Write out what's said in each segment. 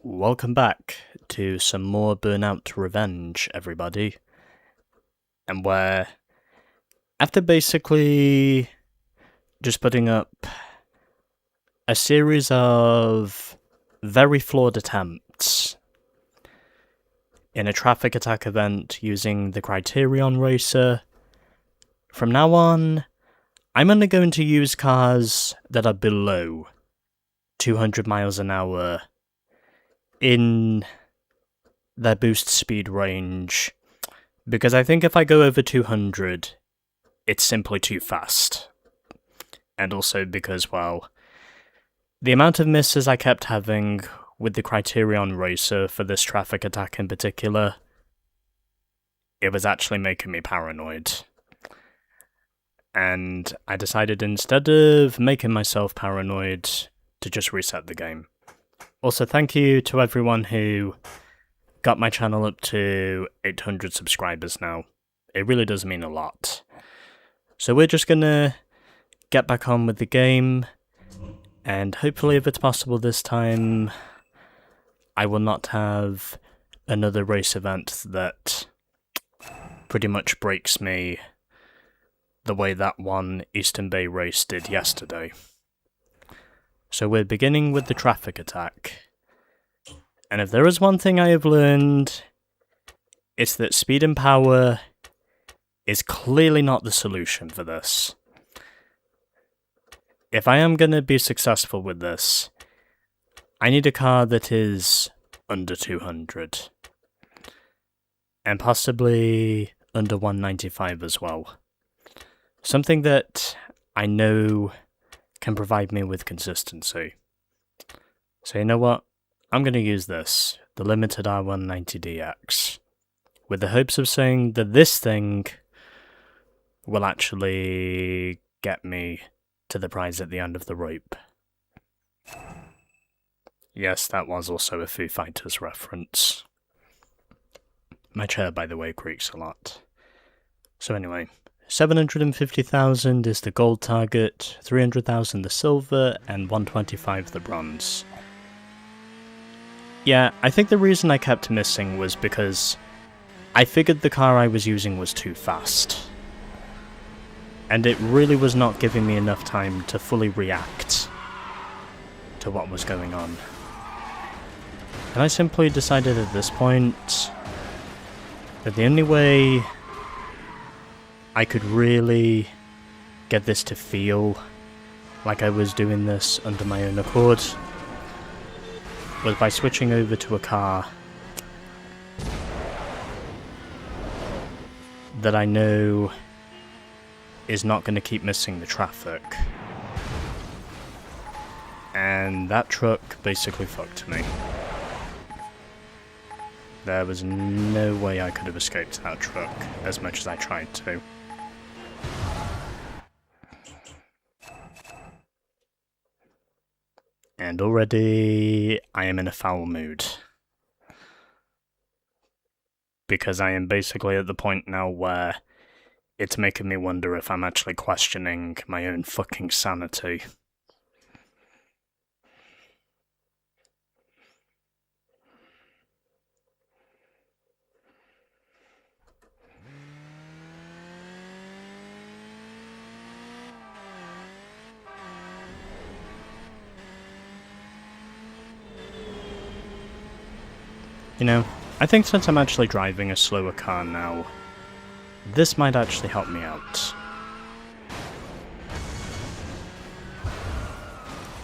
Welcome back to some more Burnout Revenge, everybody. And where, after basically just putting up a series of very flawed attempts in a traffic attack event using the Criterion Racer, from now on, I'm only going to use cars that are below 200 miles an hour in their boost speed range, because I think if I go over 200, it's simply too fast. And also because, well, the amount of misses I kept having with the Criterion Racer for this traffic attack in particular, it was actually making me paranoid. And I decided instead of making myself paranoid, to just reset the game. Also, thank you to everyone who got my channel up to 800 subscribers now. It really does mean a lot. So we're just gonna get back on with the game, and hopefully if it's possible this time, I will not have another race event that pretty much breaks me the way that one Eastern Bay race did yesterday. So we're beginning with the traffic attack. And if there is one thing I have learned, it's that speed and power is clearly not the solution for this. If I am going to be successful with this, I need a car that is under 200. And possibly under 195 as well. Something that I know can provide me with consistency. So you know what? I'm going to use this, the limited R190DX, with the hopes of saying that this thing will actually get me to the prize at the end of the rope. Yes, that was also a Foo Fighters reference. My chair, by the way, creaks a lot. So anyway, 750,000 is the gold target, 300,000 the silver, and 125 the bronze. Yeah, I think the reason I kept missing was because I figured the car I was using was too fast. And it really was not giving me enough time to fully react to what was going on. And I simply decided at this point that the only way I could really get this to feel like I was doing this under my own accord was by switching over to a car that I know is not going to keep missing the traffic. And that truck basically fucked me. There was no way I could have escaped that truck, as much as I tried to. And already I am in a foul mood. Because I am basically at the point now where it's making me wonder if I'm actually questioning my own fucking sanity. You know, I think since I'm actually driving a slower car now, this might actually help me out.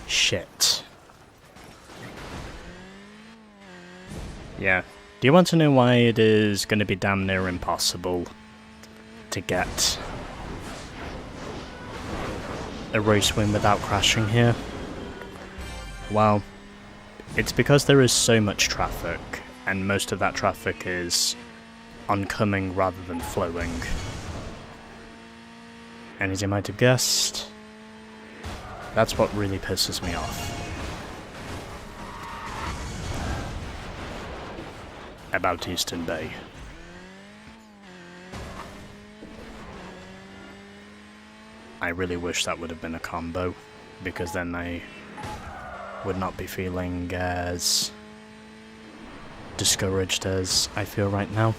Shit. Yeah. Do you want to know why it is going to be damn near impossible to get a race win without crashing here? Well, it's because there is so much traffic, and most of that traffic is oncoming rather than flowing. And as you might have guessed, that's what really pisses me off about Eastern Bay. I really wish that would have been a combo, because then I would not be feeling as discouraged as I feel right now.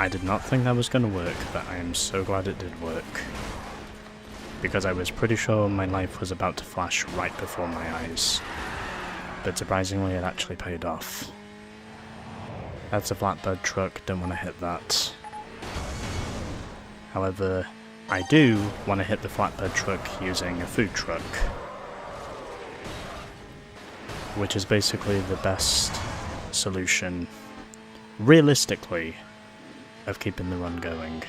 I did not think that was going to work, but I am so glad it did work. Because I was pretty sure my life was about to flash right before my eyes. But surprisingly, it actually paid off. That's a flatbed truck, don't want to hit that. However, I do want to hit the flatbed truck using a food truck. Which is basically the best solution, realistically, of keeping the run going.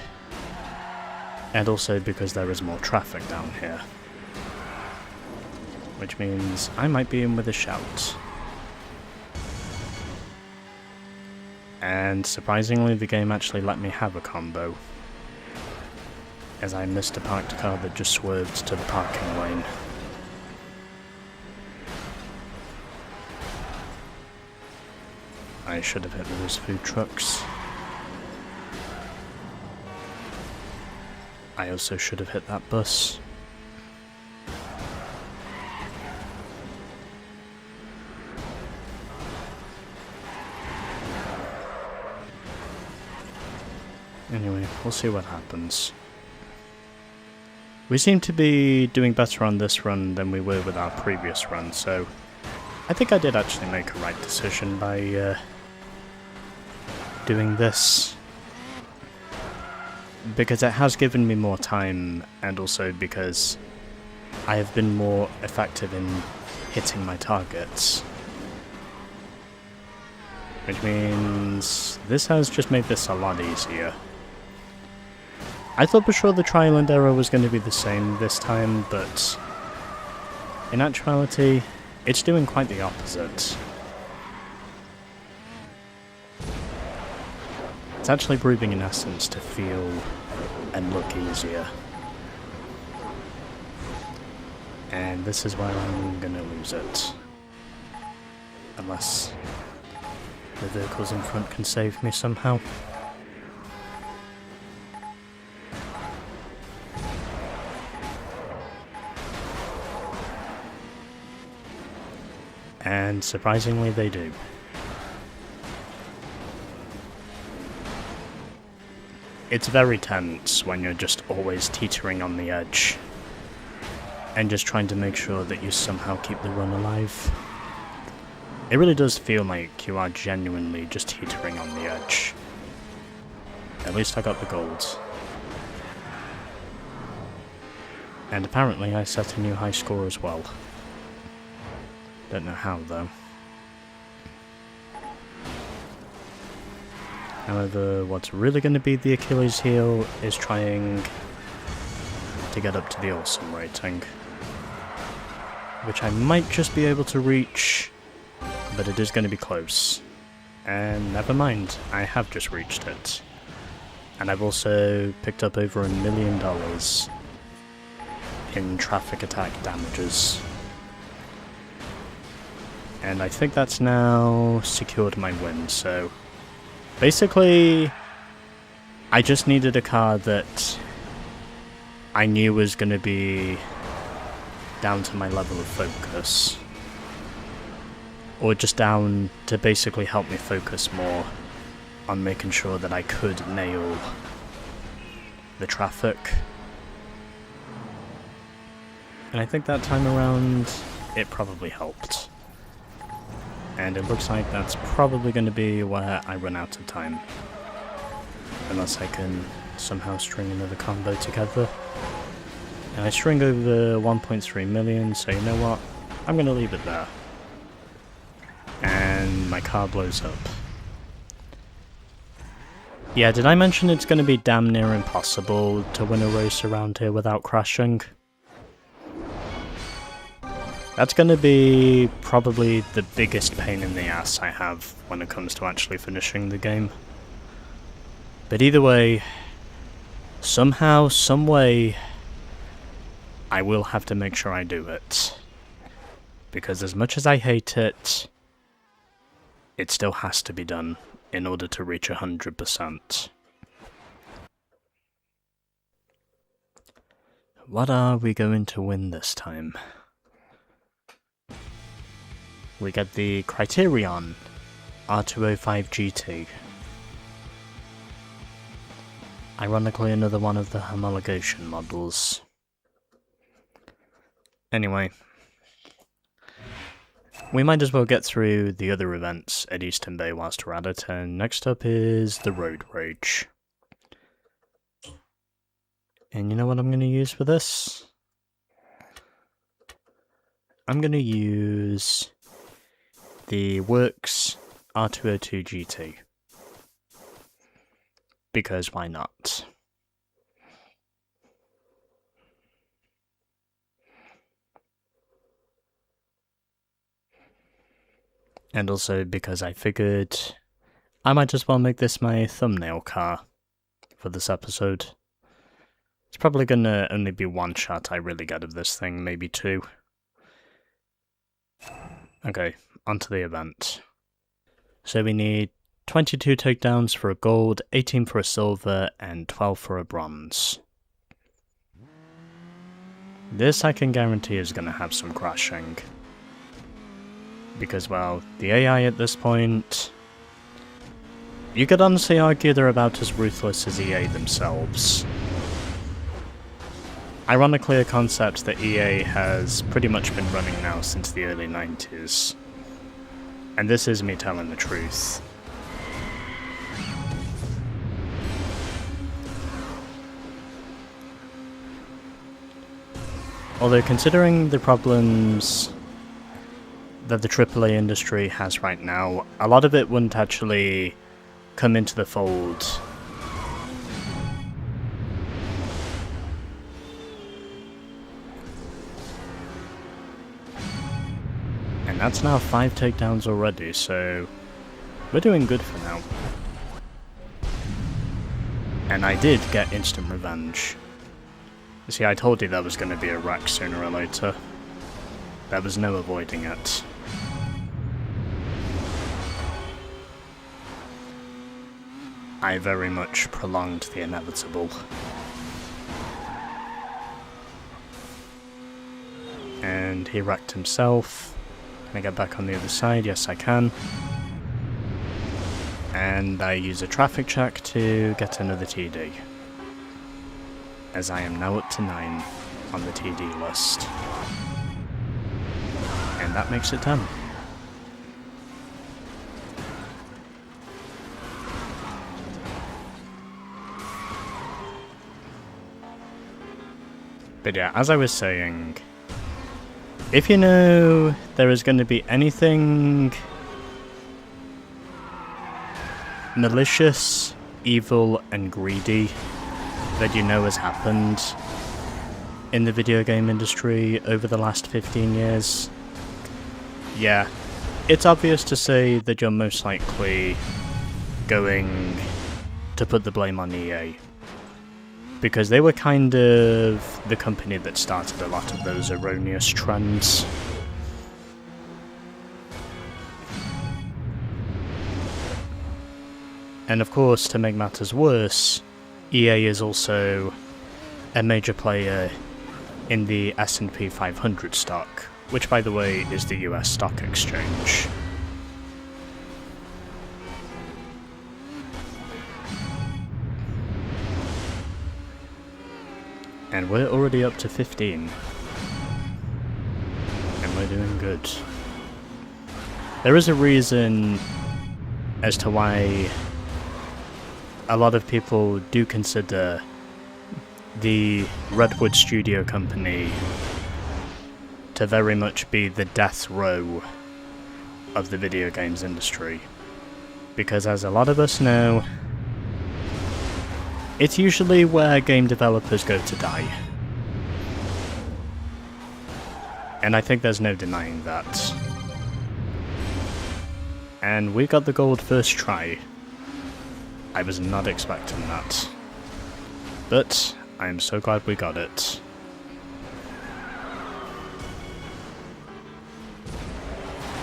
And also because there is more traffic down here. Which means I might be in with a shout. And surprisingly, the game actually let me have a combo, as I missed a parked car that just swerved to the parking lane. I should have hit those food trucks. I also should have hit that bus. Anyway, we'll see what happens. We seem to be doing better on this run than we were with our previous run, so I think I did actually make a right decision by doing this. Because it has given me more time, and also because I have been more effective in hitting my targets. Which means this has just made this a lot easier. I thought for sure the trial and error was going to be the same this time, but in actuality, it's doing quite the opposite. It's actually proving in essence to feel and look easier. And this is where I'm gonna lose it. Unless the vehicles in front can save me somehow. And surprisingly they do. It's very tense when you're just always teetering on the edge. And just trying to make sure that you somehow keep the run alive. It really does feel like you are genuinely just teetering on the edge. At least I got the gold. And apparently I set a new high score as well. Don't know how though. However, what's really going to be the Achilles heel is trying to get up to the awesome rating. Which I might just be able to reach, but it is going to be close. And never mind, I have just reached it. And I've also picked up over $1 million in traffic attack damages. And I think that's now secured my win, so basically I just needed a car that I knew was going to be down to my level of focus. Or just down to basically help me focus more on making sure that I could nail the traffic. And I think that time around, it probably helped. And it looks like that's probably going to be where I run out of time. Unless I can somehow string another combo together. And I string over 1.3 million, so you know what? I'm going to leave it there. And my car blows up. Yeah, did I mention it's going to be damn near impossible to win a race around here without crashing? That's going to be probably the biggest pain in the ass I have when it comes to actually finishing the game. But either way, somehow, some way, I will have to make sure I do it. Because as much as I hate it, it still has to be done in order to reach 100%. What are we going to win this time? We get the Criterion R205 GT. Ironically, another one of the homologation models. Anyway, we might as well get through the other events at Eastern Bay whilst we're at it, and next up is the Road Rage. And you know what I'm going to use for this? I'm going to use the Works R202 GT. Because why not? And also because I figured I might as well make this my thumbnail car for this episode. It's probably gonna only be one shot I really get of this thing, maybe two. Okay, onto the event. So we need 22 takedowns for a gold, 18 for a silver, and 12 for a bronze. This I can guarantee is gonna have some crashing. Because, well, the AI at this point... You could honestly argue they're about as ruthless as EA themselves. Ironically, a concept that EA has pretty much been running now since the early 90s. And this is me telling the truth. Although considering the problems that the AAA industry has right now, a lot of it wouldn't actually come into the fold. And that's now 5 takedowns already, so we're doing good for now. And I did get instant revenge. You see, I told you that was going to be a wreck sooner or later. There was no avoiding it. I very much prolonged the inevitable. And he wrecked himself. Can I get back on the other side? Yes, I can. And I use a traffic check to get another TD. As I am now up to 9 on the TD list. And that makes it 10. But yeah, as I was saying, if you know there is going to be anything malicious, evil, and greedy that you know has happened in the video game industry over the last 15 years, yeah, it's obvious to say that you're most likely going to put the blame on EA. Because they were kind of the company that started a lot of those erroneous trends. And of course, to make matters worse, EA is also a major player in the S&P 500 stock, which by the way is the US stock exchange. And we're already up to 15. And we're doing good. There is a reason as to why a lot of people do consider the Redwood Studio Company to very much be the death row of the video games industry. Because as a lot of us know, it's usually where game developers go to die. And I think there's no denying that. And we got the gold first try. I was not expecting that. But I am so glad we got it.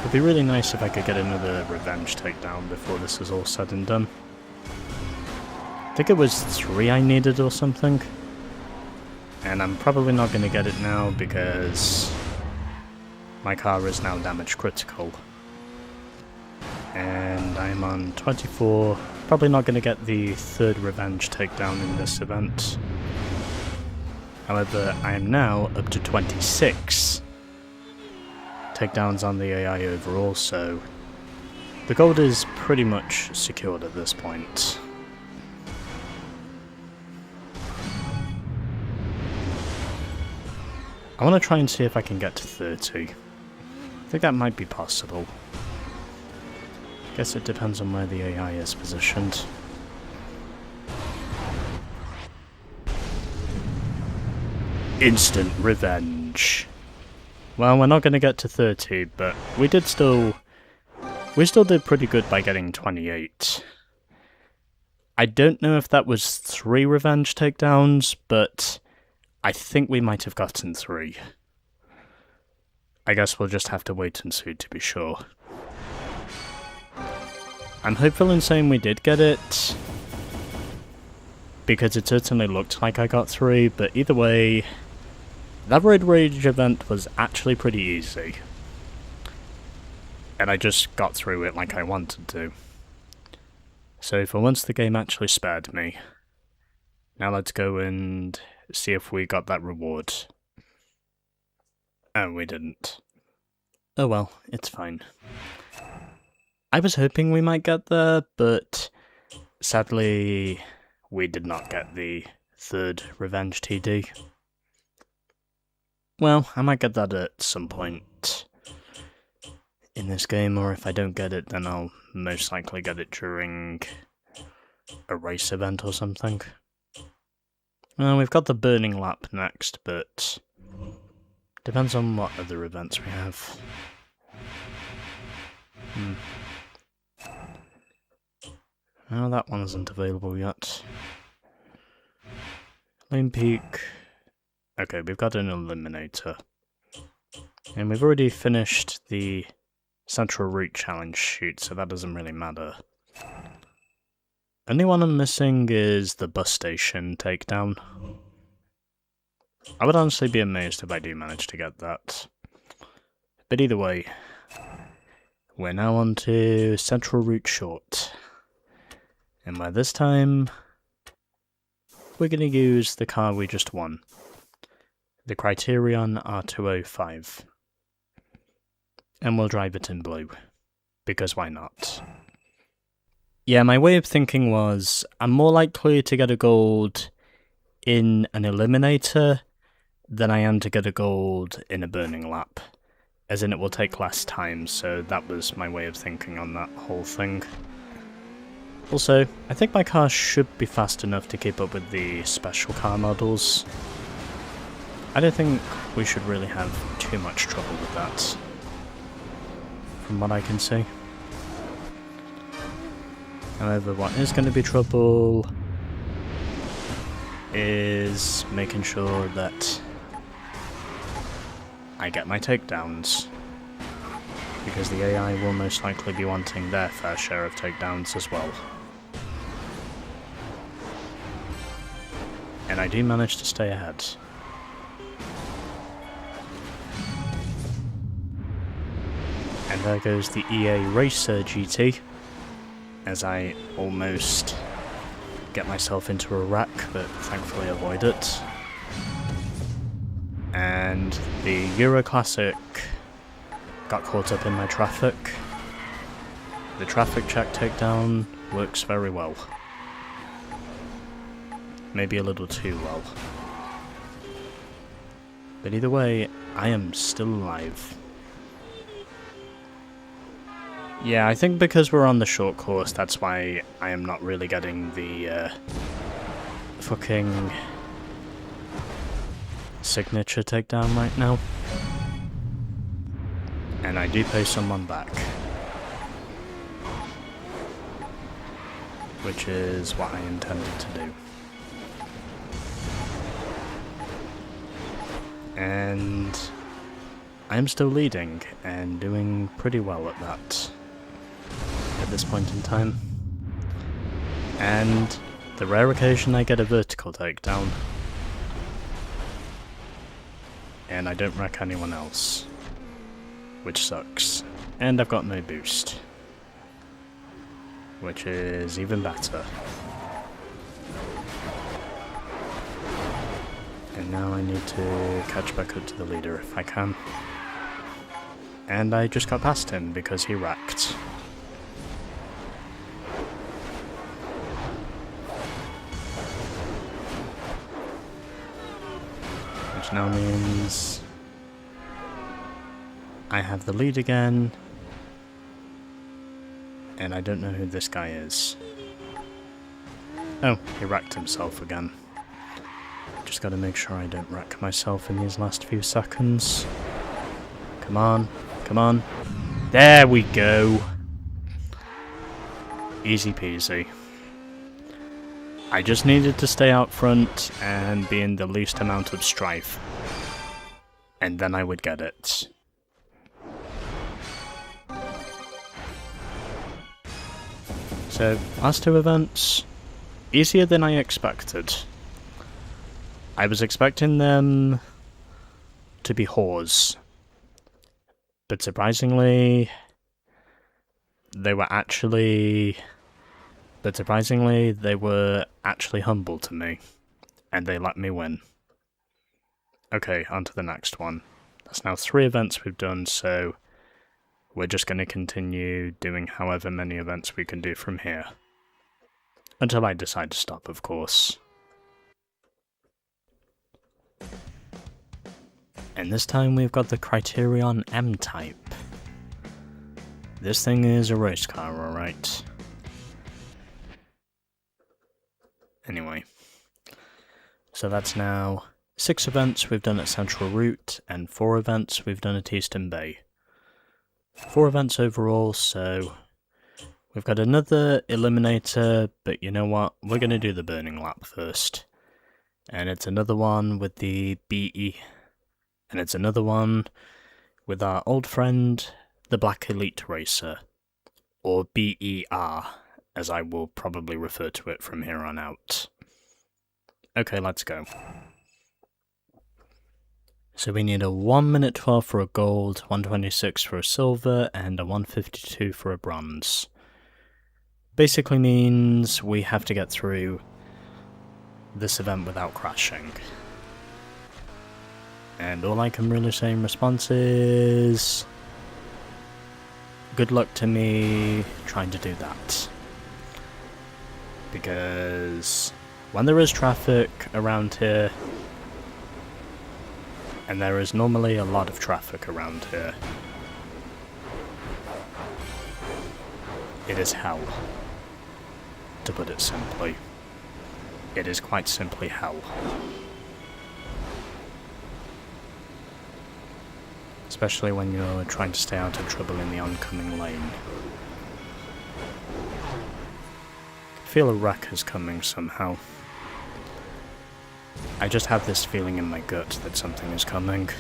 It'd be really nice if I could get another revenge takedown before this is all said and done. I think it was 3 I needed or something. And I'm probably not going to get it now because my car is now damage critical. And I'm on 24, probably not going to get the third revenge takedown in this event. However, I am now up to 26 takedowns on the AI overall, so the gold is pretty much secured at this point. I want to try and see if I can get to 30. I think that might be possible. Guess it depends on where the AI is positioned. Instant revenge. Well, we're not going to get to 30, but we still did pretty good by getting 28. I don't know if that was 3 revenge takedowns, but I think we might have gotten 3. I guess we'll just have to wait and see to be sure. I'm hopeful in saying we did get it, because it certainly looked like I got 3, but either way, that Road Rage event was actually pretty easy. And I just got through it like I wanted to. So for once the game actually spared me. Now let's go and see if we got that reward. Oh, we didn't. Oh well, it's fine. I was hoping we might get there, but sadly we did not get the third revenge TD. Well, I might get that at some point in this game, or if I don't get it, then I'll most likely get it during a race event or something. Well, we've got the Burning Lap next, but depends on what other events we have. Oh, that one isn't available yet. Lane Peak. Okay, we've got an Eliminator. And we've already finished the Central Route Challenge shoot, so that doesn't really matter. Only one I'm missing is the bus station takedown. I would honestly be amazed if I do manage to get that. But either way, we're now on to Central Route Short. And by this time, we're going to use the car we just won. The Criterion R205. And we'll drive it in blue. Because why not? Yeah, my way of thinking was, I'm more likely to get a gold in an Eliminator than I am to get a gold in a Burning Lap. As in, it will take less time, so that was my way of thinking on that whole thing. Also, I think my car should be fast enough to keep up with the special car models. I don't think we should really have too much trouble with that, from what I can see. However, what is going to be trouble is making sure that I get my takedowns, because the AI will most likely be wanting their fair share of takedowns as well. And I do manage to stay ahead. And there goes the EA Racer GT, as I almost get myself into a wreck, but thankfully avoid it. And the Euro Classic got caught up in my traffic. The traffic check takedown works very well. Maybe a little too well. But either way, I am still alive. Yeah, I think because we're on the short course, that's why I am not really getting the fucking signature takedown right now. And I do pay someone back. Which is what I intended to do. And I'm still leading and doing pretty well at that at this point in time. And the rare occasion I get a vertical takedown, and I don't wreck anyone else, which sucks. And I've got no boost, which is even better. And now I need to catch back up to the leader if I can. And I just got past him because he wrecked. Which now means I have the lead again. And I don't know who this guy is. Oh, he wrecked himself again. Just gotta make sure I don't wreck myself in these last few seconds. Come on, come on. There we go. Easy peasy. I just needed to stay out front and be in the least amount of strife. And then I would get it. So, last two events, easier than I expected. I was expecting them to be whores, but surprisingly, they were actually humble to me, and they let me win. Okay, on to the next one. That's now 3 events we've done, so we're just going to continue doing however many events we can do from here. Until I decide to stop, of course. And this time we've got the Criterion M-Type. This thing is a race car, alright. Anyway. So that's now 6 events we've done at Central Route, and 4 events we've done at Eastern Bay. 4 events overall, so we've got another Eliminator, but you know what? We're going to do the Burning Lap first. And it's another one with the BE. And it's another one with our old friend, the Black Elite Racer. Or BER, as I will probably refer to it from here on out. Okay, let's go. So we need a 1 minute 12 for a gold, 126 for a silver, and a 152 for a bronze. Basically means we have to get through this event without crashing. And all I can really say in response is good luck to me trying to do that. Because when there is traffic around here, and there is normally a lot of traffic around here, it is hell, to put it simply. It is quite simply hell. Especially when you're trying to stay out of trouble in the oncoming lane. I feel a wreck is coming somehow. I just have this feeling in my gut that something is coming.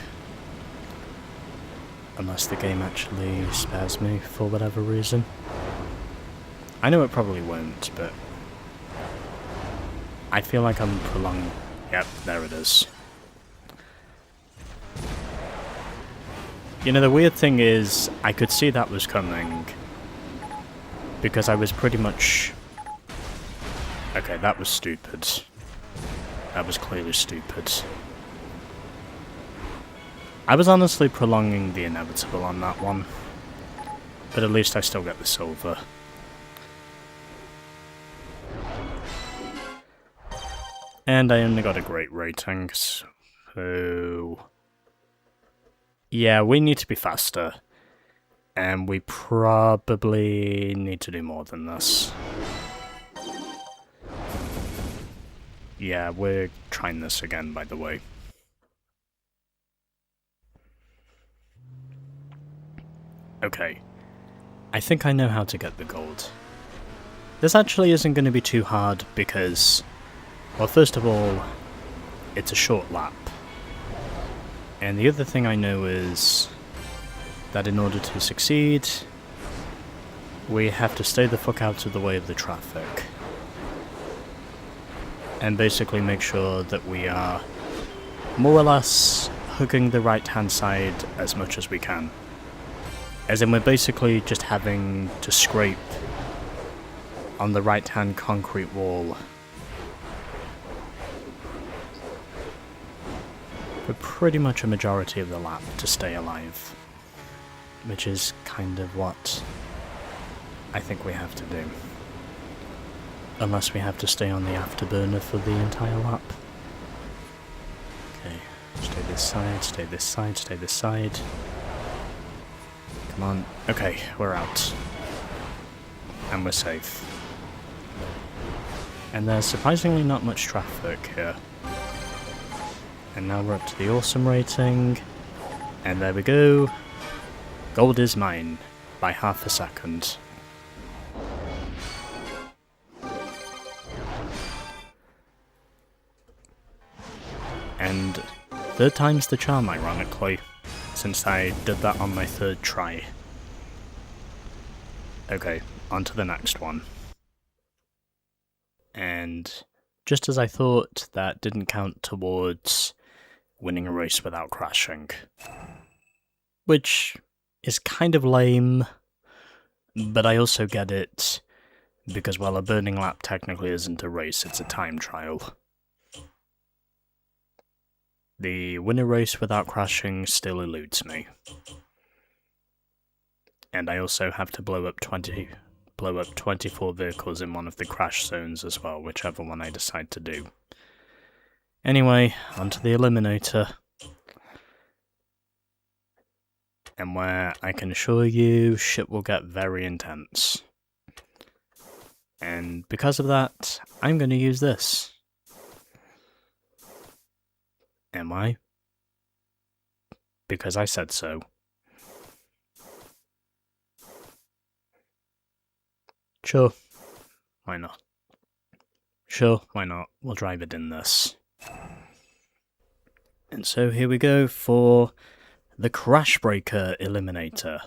Unless the game actually spares me for whatever reason. I know it probably won't, but I feel like I'm prolonging. Yep, there it is. You know, the weird thing is, I could see that was coming, because I was pretty much... Okay, that was stupid. That was clearly stupid. I was honestly prolonging the inevitable on that one, but at least I still get the silver. And I only got a great rating, so... Yeah, we need to be faster. And we probably need to do more than this. Yeah, we're trying this again, by the way. Okay. I think I know how to get the gold. This actually isn't going to be too hard because, well, first of all, it's a short lap. And the other thing I know is that in order to succeed, we have to stay the fuck out of the way of the traffic. And basically make sure that we are more or less hugging the right hand side as much as we can. As in, we're basically just having to scrape on the right hand concrete wall for pretty much a majority of the lap to stay alive, which is kind of what I think we have to do. Unless we have to stay on the afterburner for the entire lap. Okay, stay this side, stay this side, stay this side. Come on. Okay, we're out. And we're safe. And there's surprisingly not much traffic here. And now we're up to the awesome rating. And there we go. Gold is mine by half a second. And third time's the charm, ironically, since I did that on my third try. Okay, on to the next one. And just as I thought, that didn't count towards winning a race without crashing. Which is kind of lame, but I also get it, because while a burning lap technically isn't a race, it's a time trial. The win a race without crashing still eludes me. And I also have to blow up 24 vehicles in one of the crash zones as well, whichever one I decide to do. Anyway, onto the Eliminator. And where I can assure you, shit will get very intense. And because of that, I'm going to use this. Am I? Because I said so. Sure. Why not? Sure, why not? We'll drive it in this. And so here we go for the Crashbreaker Eliminator.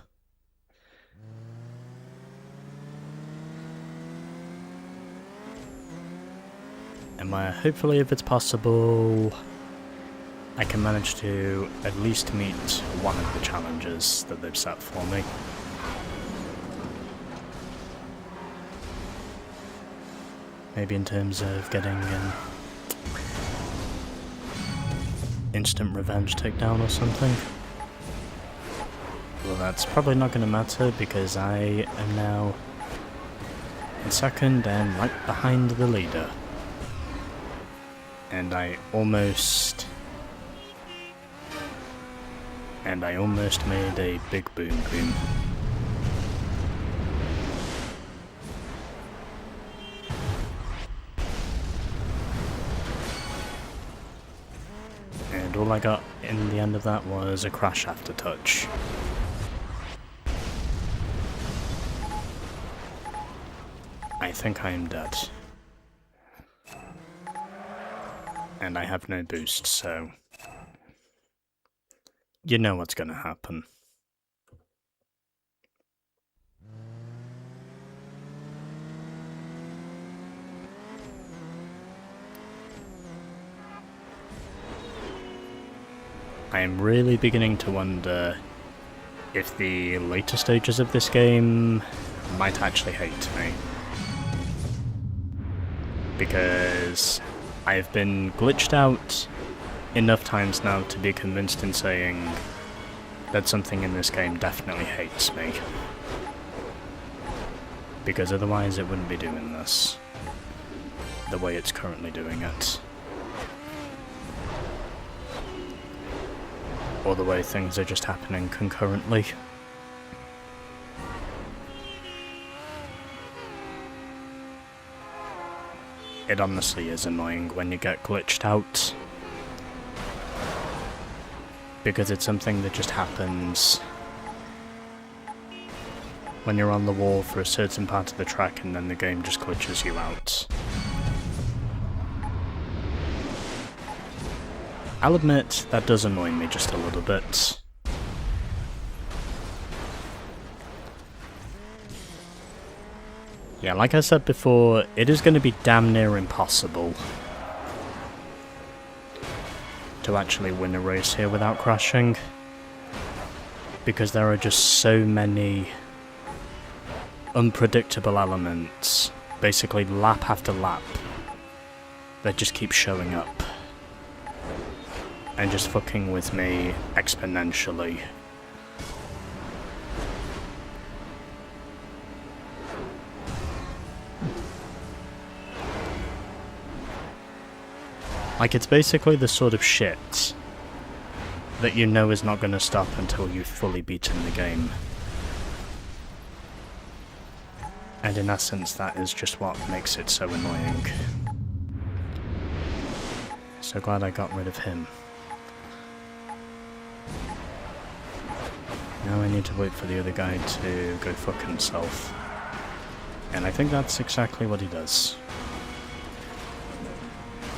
And where hopefully, if it's possible, I can manage to at least meet one of the challenges that they've set for me. Maybe in terms of getting an instant revenge takedown or something. Well, that's probably not going to matter because I am now in second and right behind the leader. And I almost made a big boom boom. And all I got in the end of that was a crash after touch. I think I am dead. And I have no boost, so you know what's gonna happen. I am really beginning to wonder if the later stages of this game might actually hate me. Because I've been glitched out enough times now to be convinced in saying that something in this game definitely hates me. Because otherwise it wouldn't be doing this the way it's currently doing it. Or the way things are just happening concurrently. It honestly is annoying when you get glitched out. Because it's something that just happens when you're on the wall for a certain part of the track and then the game just glitches you out. I'll admit, that does annoy me just a little bit. Yeah, like I said before, it is going to be damn near impossible to actually win a race here without crashing, because there are just so many unpredictable elements, basically lap after lap, that just keep showing up and just fucking with me exponentially. Like, it's basically the sort of shit that you know is not going to stop until you've fully beaten the game. And in essence, that is just what makes it so annoying. So glad I got rid of him. Now I need to wait for the other guy to go fuck himself. And I think that's exactly what he does.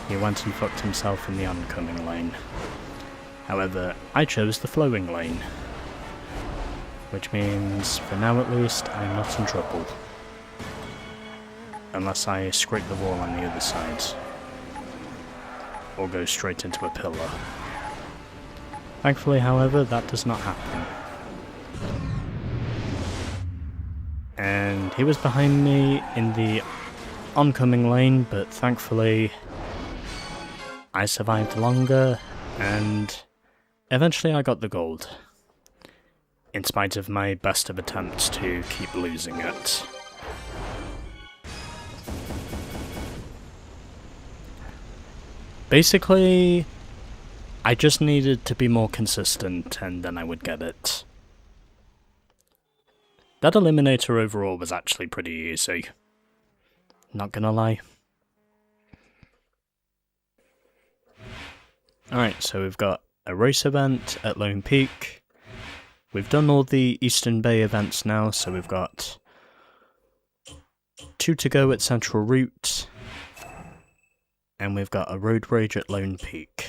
He went and fucked himself in the oncoming lane. However, I chose the flowing lane. Which means, for now at least, I'm not in trouble. Unless I scrape the wall on the other side. Or go straight into a pillar. Thankfully, however, that does not happen. And he was behind me in the oncoming lane, but thankfully I survived longer, and eventually I got the gold. In spite of my best of attempts to keep losing it. Basically, I just needed to be more consistent and then I would get it. That Eliminator overall was actually pretty easy. Not gonna lie. Alright, so we've got a race event at Lone Peak. We've done all the Eastern Bay events now, so we've got 2 to go at Central Route. And we've got a road rage at Lone Peak.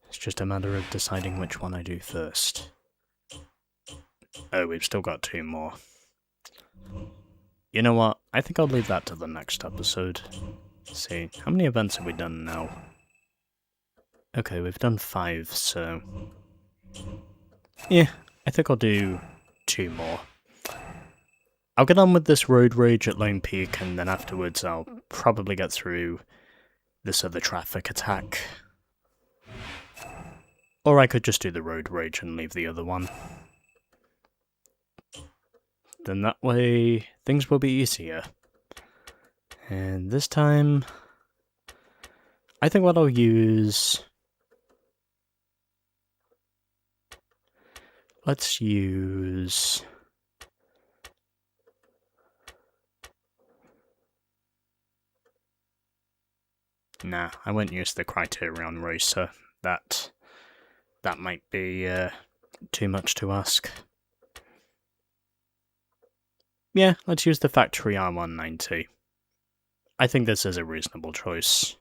It's just a matter of deciding which one I do first. Oh, we've still got 2 more. You know what? I think I'll leave that to the next episode. Let's see, how many events have we done now? Okay, we've done 5, so... yeah, I think I'll do 2 more. I'll get on with this road rage at Lone Peak, and then afterwards I'll probably get through this other traffic attack. Or I could just do the road rage and leave the other one. Then that way, things will be easier. And this time, I think what I'll use... let's use... nah, I won't use the Criterion Racer. That might be too much to ask. Yeah, let's use the factory R190. I think this is a reasonable choice.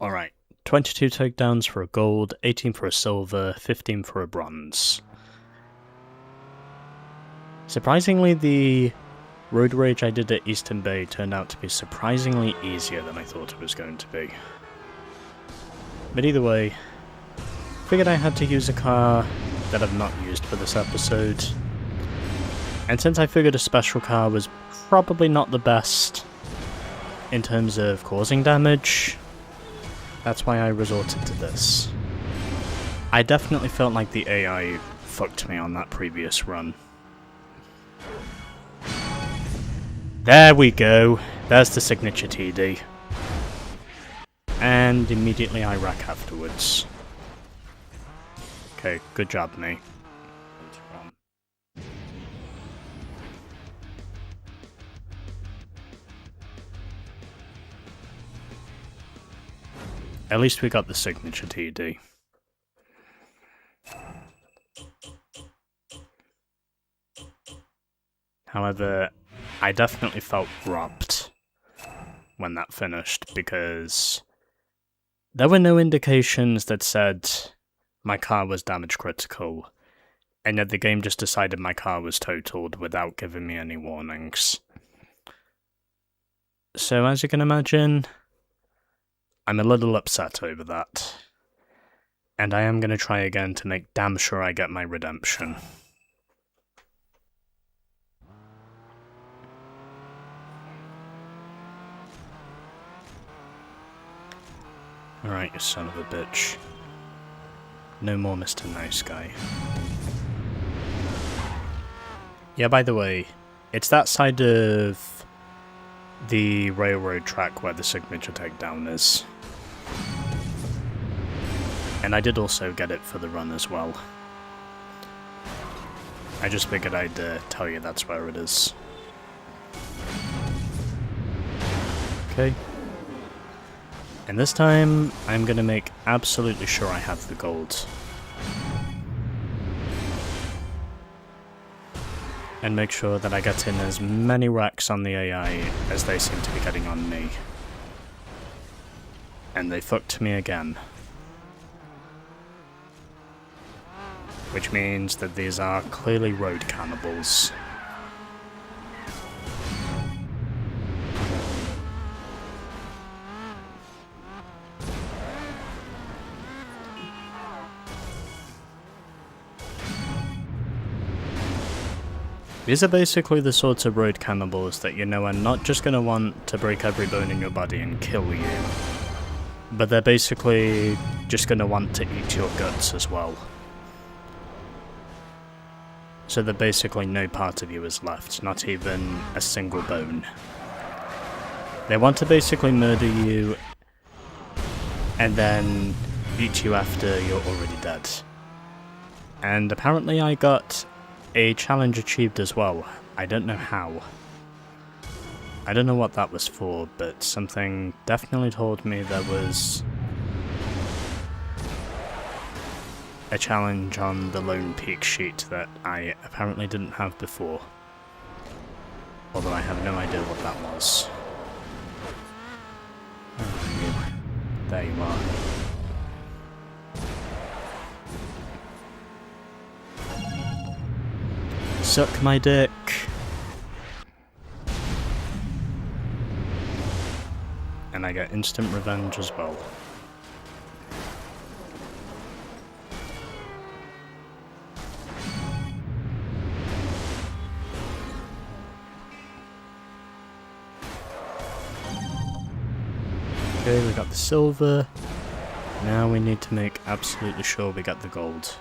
Alright, 22 takedowns for a gold, 18 for a silver, 15 for a bronze. Surprisingly, the road rage I did at Eastern Bay turned out to be surprisingly easier than I thought it was going to be. But either way, figured I had to use a car that I've not used for this episode. And since I figured a special car was probably not the best in terms of causing damage, that's why I resorted to this. I definitely felt like the AI fucked me on that previous run. There we go. There's the signature TD. And immediately I wreck afterwards. Okay, good job, me. At least we got the signature TD. However, I definitely felt robbed when that finished, because there were no indications that said my car was damage critical, and yet the game just decided my car was totaled without giving me any warnings. So as you can imagine, I'm a little upset over that. And I am going to try again to make damn sure I get my redemption. Alright, you son of a bitch. No more Mr. Nice Guy. Yeah, by the way, it's that side of the railroad track where the signature takedown is. And I did also get it for the run as well. I just figured I'd tell you that's where it is. Okay. And this time, I'm gonna make absolutely sure I have the gold. And make sure that I get in as many racks on the AI as they seem to be getting on me. And they fucked me again. Which means that these are clearly road cannibals. These are basically the sorts of road cannibals that you know are not just going to want to break every bone in your body and kill you, but they're basically just going to want to eat your guts as well. So that basically no part of you is left, not even a single bone. They want to basically murder you and then eat you after you're already dead. And apparently I got a challenge achieved as well. I don't know how. I don't know what that was for, but something definitely told me there was a challenge on the Lone Peak sheet that I apparently didn't have before. Although I have no idea what that was. Oh, there you are. Suck my dick. And I get instant revenge as well. Okay, we got the silver. Now we need to make absolutely sure we get the gold.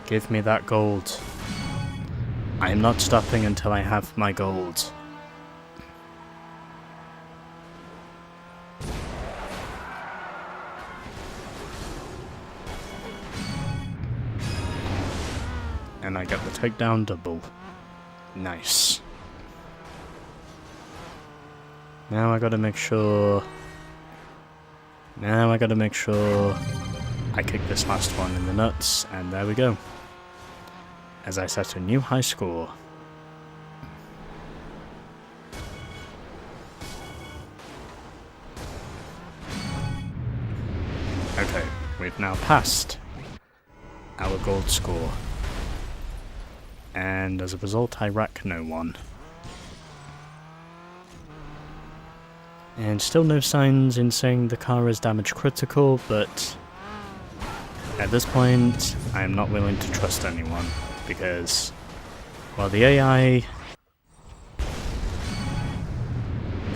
Give me that gold. I am not stopping until I have my gold. And I get the takedown double. Nice. Now I gotta make sure... I kick this last one in the nuts, and there we go. As I set a new high score. Okay, we've now passed our gold score. And as a result, I rack no one. And still no signs in saying the car is damage critical, but at this point, I am not willing to trust anyone, because, well, the AI,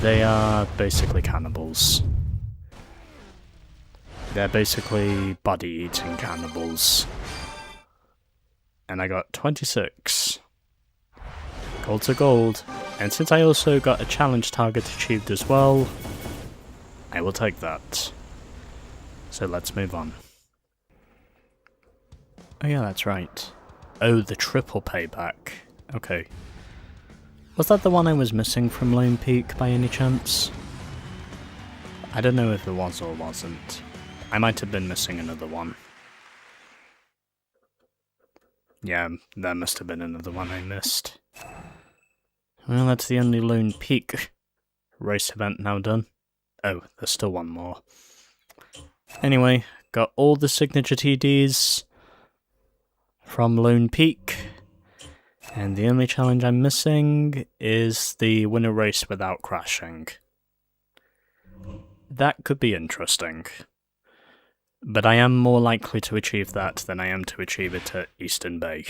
they are basically cannibals. They're basically body-eating cannibals. And I got 26. Gold to gold. And since I also got a challenge target achieved as well, I will take that. So let's move on. Oh yeah, that's right. Oh, the triple payback. Okay. Was that the one I was missing from Lone Peak by any chance? I don't know if it was or wasn't. I might have been missing another one. Yeah, there must have been another one I missed. Well, that's the only Lone Peak race event now done. Oh, there's still one more. Anyway, got all the signature TDs from Lone Peak. And the only challenge I'm missing is the win a race without crashing. That could be interesting. But I am more likely to achieve that than I am to achieve it at Eastern Bay.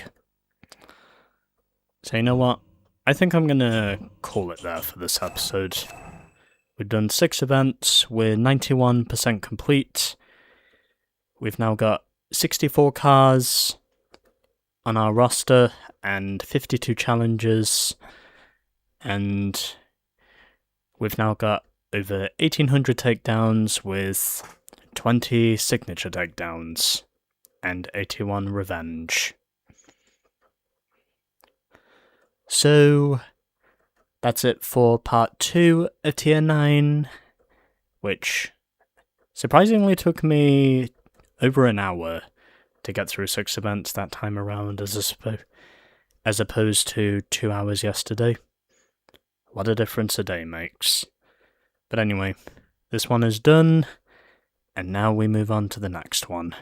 So you know what? I think I'm gonna call it there for this episode. We've done 6 events, we're 91% complete. We've now got 64 cars on our roster and 52 challenges, and we've now got over 1800 takedowns with 20 signature takedowns and 81 revenge. So that's it for part 2 of tier 9, which surprisingly took me over an hour to get through 6 events that time around, as opposed to 2 hours yesterday. What a difference a day makes. But anyway, this one is done, and now we move on to the next one.